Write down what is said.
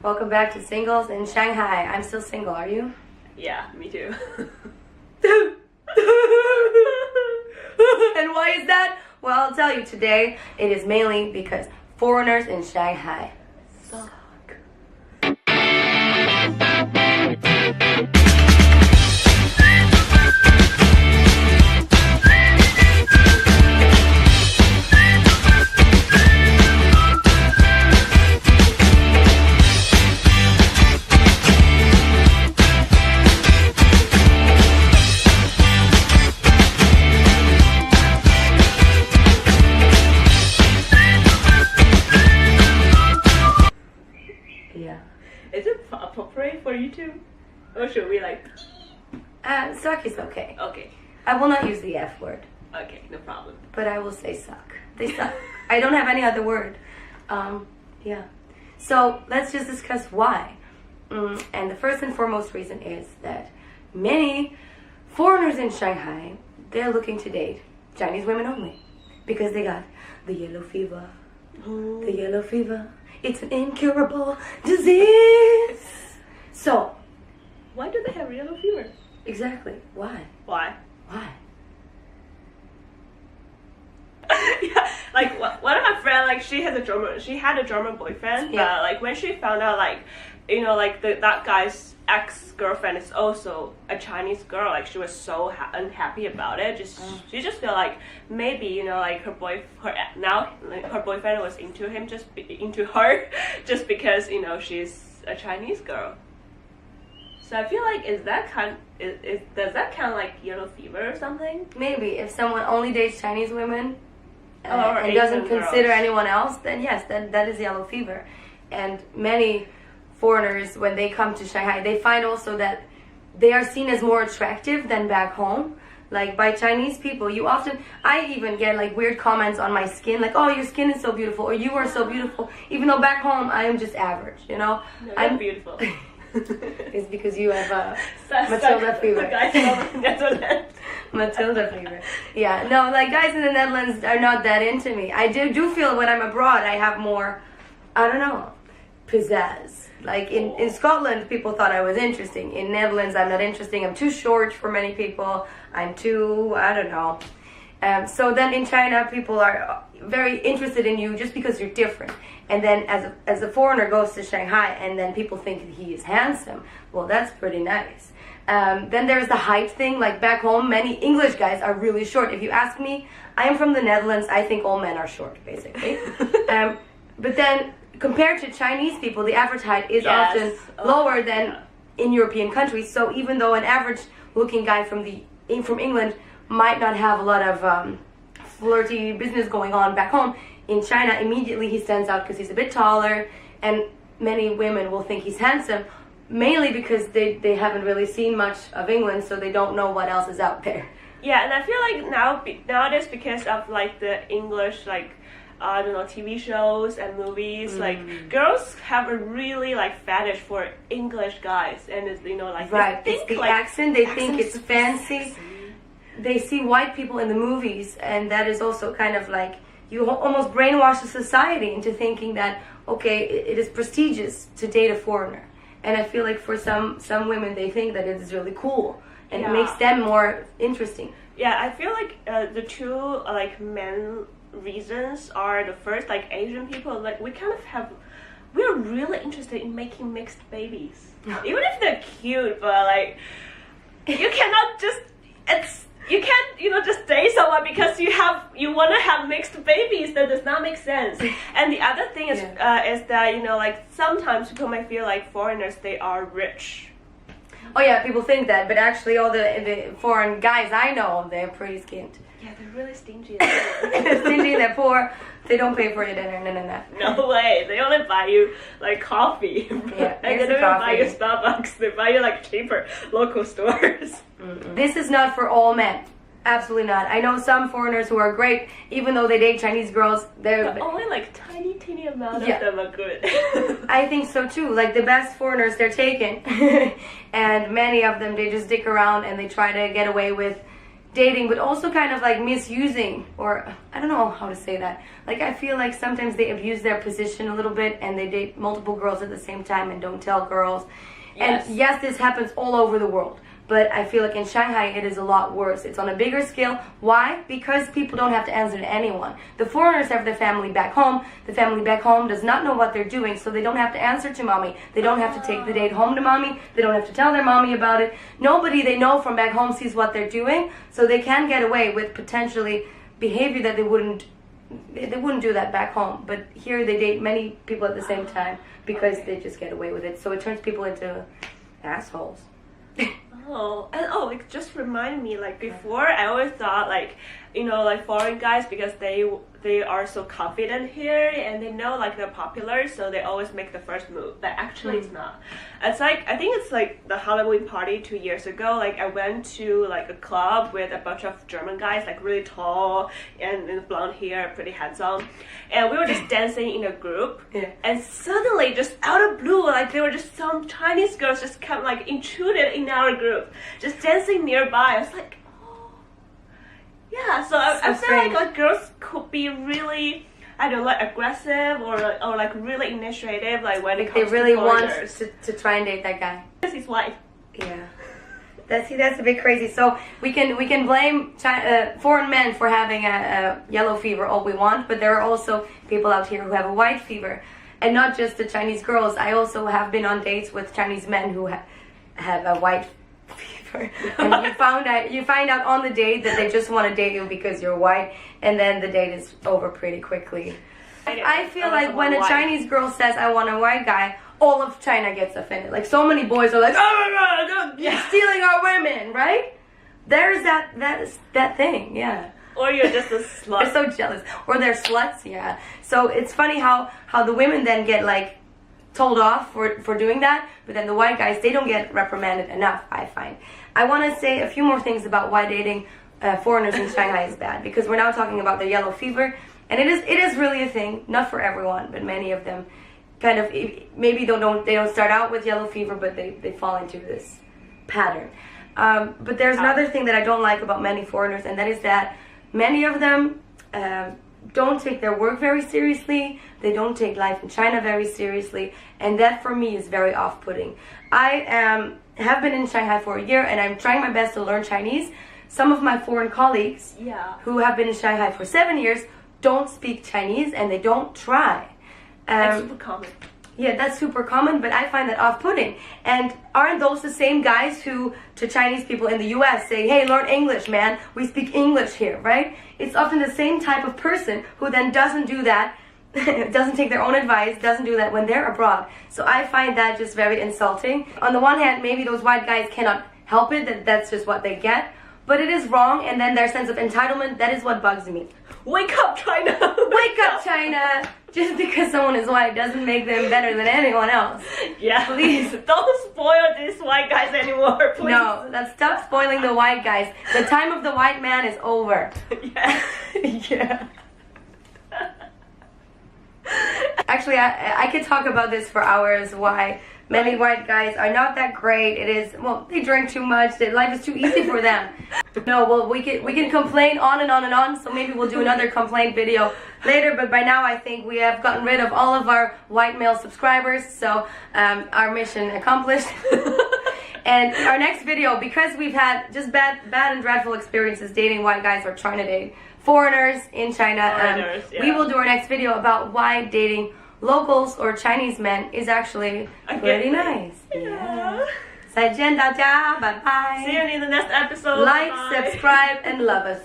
Welcome back to Singles in Shanghai. I'm still single, are you? Yeah, me too. And why is that? Well, I'll tell you today. It is mainly because foreigners in Shanghai suck. Yeah. Is it appropriate for you too? Or should we like... Suck is okay. Okay, I will not use the F word, okay, no problem. but I will say suck. They suck. I don't have any other word. Yeah. So let's just discuss why. And the first and foremost reason is that many foreigners in Shanghai, they're looking to date Chinese women only because they got the yellow fever. The yellow fever. It's an incurable disease. So, Why do they have yellow fever? exactly, why? Why? Why? Yeah, like one of my friends, like she had a German boyfriend, Yeah. but like when she found out, like, you know, like that guy's ex-girlfriend is also a Chinese girl, like she was so unhappy about it. She just felt like maybe, you know, like her boyfriend was into him, into her, just because, you know, she's a Chinese girl. So I feel like does that count like yellow fever or something? Maybe if someone only dates Chinese women Or and doesn't Asian consider girls. anyone else, then yes, that is yellow fever. And many foreigners, when they come to Shanghai, they find also that they are seen as more attractive than back home. Like by Chinese people, I even get like weird comments on my skin, like, oh, your skin is so beautiful, or you are so beautiful, even though back home I am just average, you know? No, I'm you're beautiful. It's because you have Matilda fever. Matilda fever. Yeah, no, like guys in the Netherlands are not that into me. I do feel when I'm abroad I have more, I don't know, pizzazz. Like in Scotland, people thought I was interesting. In Netherlands, I'm not interesting. I'm too short for many people. I'm too, I don't know. So then in China, people are very interested in you just because you're different. And then as a foreigner goes to Shanghai and then people think he is handsome, well, that's pretty nice. Then there's the height thing. Like back home, many English guys are really short. If you ask me, I am from the Netherlands. I think all men are short, basically. But then compared to Chinese people, the average height is often lower than in European countries. So even though an average-looking guy from England might not have a lot of flirty business going on back home, in China, immediately he stands out because he's a bit taller, and many women will think he's handsome, mainly because they haven't really seen much of England, so they don't know what else is out there. Yeah, and I feel like nowadays, because of like the English, like, I don't know, TV shows and movies, like girls have a really like fetish for English guys, and it's, you know, like Right, they it's think, the like, accent, they think accent's it's fancy. They see white people in the movies, and that is also kind of like, you almost brainwash the society into thinking that, okay, it is prestigious to date a foreigner. And I feel like for some women, they think that it is really cool, and it makes them more interesting. Yeah, I feel like the two like main reasons are, the first, like Asian people, like we're really interested in making mixed babies, even if they're cute, but like you cannot just you can't, you know, just date someone because you want to have mixed babies. That does not make sense. And the other thing is that, you know, like sometimes people might feel like foreigners, they are rich. Oh yeah, people think that, but actually all the foreign guys I know, they're pretty skinned. Yeah, they're really stingy. They're stingy, they're poor, they don't pay for your dinner, no. No way. They only buy you like coffee. Yeah, and they don't even buy you Starbucks. They buy you like cheaper local stores. This is not for all men. Absolutely not. I know some foreigners who are great, even though they date Chinese girls. But only like teeny amount of them are good. I think so too. Like the best foreigners, they're taken. And many of them, they just stick around and they try to get away with dating, but also kind of like misusing, or I don't know how to say that. Like I feel like sometimes they abuse their position a little bit and they date multiple girls at the same time and don't tell girls. Yes. And yes, this happens all over the world. But I feel like in Shanghai it is a lot worse. It's on a bigger scale. Why? Because people don't have to answer to anyone. The foreigners have their family back home. The family back home does not know what they're doing, so they don't have to answer to mommy. They don't have to take the date home to mommy. They don't have to tell their mommy about it. Nobody they know from back home sees what they're doing, so they can get away with potentially behavior that they wouldn't do that back home. But here they date many people at the same time because they just get away with it. So it turns people into assholes. It just reminded me, like before I always thought like, like foreign guys, because they are so confident here and they know like they're popular, so they always make the first move. But actually it's not. It's like, I think it's like the Halloween party 2 years ago. Like I went to like a club with a bunch of German guys, like really tall and blonde hair, pretty handsome, and we were just dancing in a group. Yeah. And suddenly, just out of blue, like there were just some Chinese girls just come like intruded in our group, just dancing nearby. I was like, oh, yeah. So I feel like girls could be really, I don't know, like aggressive or like really initiative, like when it comes they really to foreigners. want to try and date that guy. This is white. Yeah. That's a bit crazy. So we can blame foreign men for having a yellow fever all we want, but there are also people out here who have a white fever, and not just the Chinese girls. I also have been on dates with Chinese men who have a white fever, and you find out on the date that they just want to date you because you're white, and then the date is over pretty quickly. I feel like when a Chinese girl says I want a white guy, all of China gets offended. Like so many boys are like, oh, you're stealing our women, right? There's that thing, yeah. Or you're just a slut. They're so jealous. Or they're sluts, yeah. So it's funny how the women then get like told off for doing that, but then the white guys, they don't get reprimanded enough, I find. I want to say a few more things about why dating foreigners in Shanghai is bad, because we're now talking about the yellow fever, and it is really a thing, not for everyone, but many of them kind of, maybe they don't start out with yellow fever, but they fall into this pattern. But there's another thing that I don't like about many foreigners, and that is that many of them don't take their work very seriously. They don't take life in China very seriously, and that for me is very off-putting. I have been in Shanghai for a year, and I'm trying my best to learn Chinese. Some of my foreign colleagues who have been in Shanghai for 7 years don't speak Chinese, and they don't try. That's super common. Yeah, that's super common, but I find that off-putting. And aren't those the same guys who, to Chinese people in the US, say, hey, learn English, man. We speak English here, right? It's often the same type of person who then doesn't do that, doesn't take their own advice, doesn't do that when they're abroad. So I find that just very insulting. On the one hand, maybe those white guys cannot help it, that's just what they get. But it is wrong, and then their sense of entitlement, that is what bugs me. Wake up, China! Wake up, China! Just because someone is white doesn't make them better than anyone else. Yeah, please, don't spoil these white guys anymore, please. No, let's stop spoiling the white guys. The time of the white man is over. Yeah. Yeah. Actually, I could talk about this for hours, why many white guys are not that great. It is, well, they drink too much. Life is too easy for them. No, well, we can complain on and on and on, so maybe we'll do another complaint video later, but by now I think we have gotten rid of all of our white male subscribers, so our mission accomplished. And our next video, because we've had just bad and dreadful experiences dating white guys or trying to date foreigners in China, we will do our next video about why dating locals or Chinese men is actually pretty nice. Yeah. 再见大家, bye bye. See you in the next episode. Like, Bye. subscribe, and love us.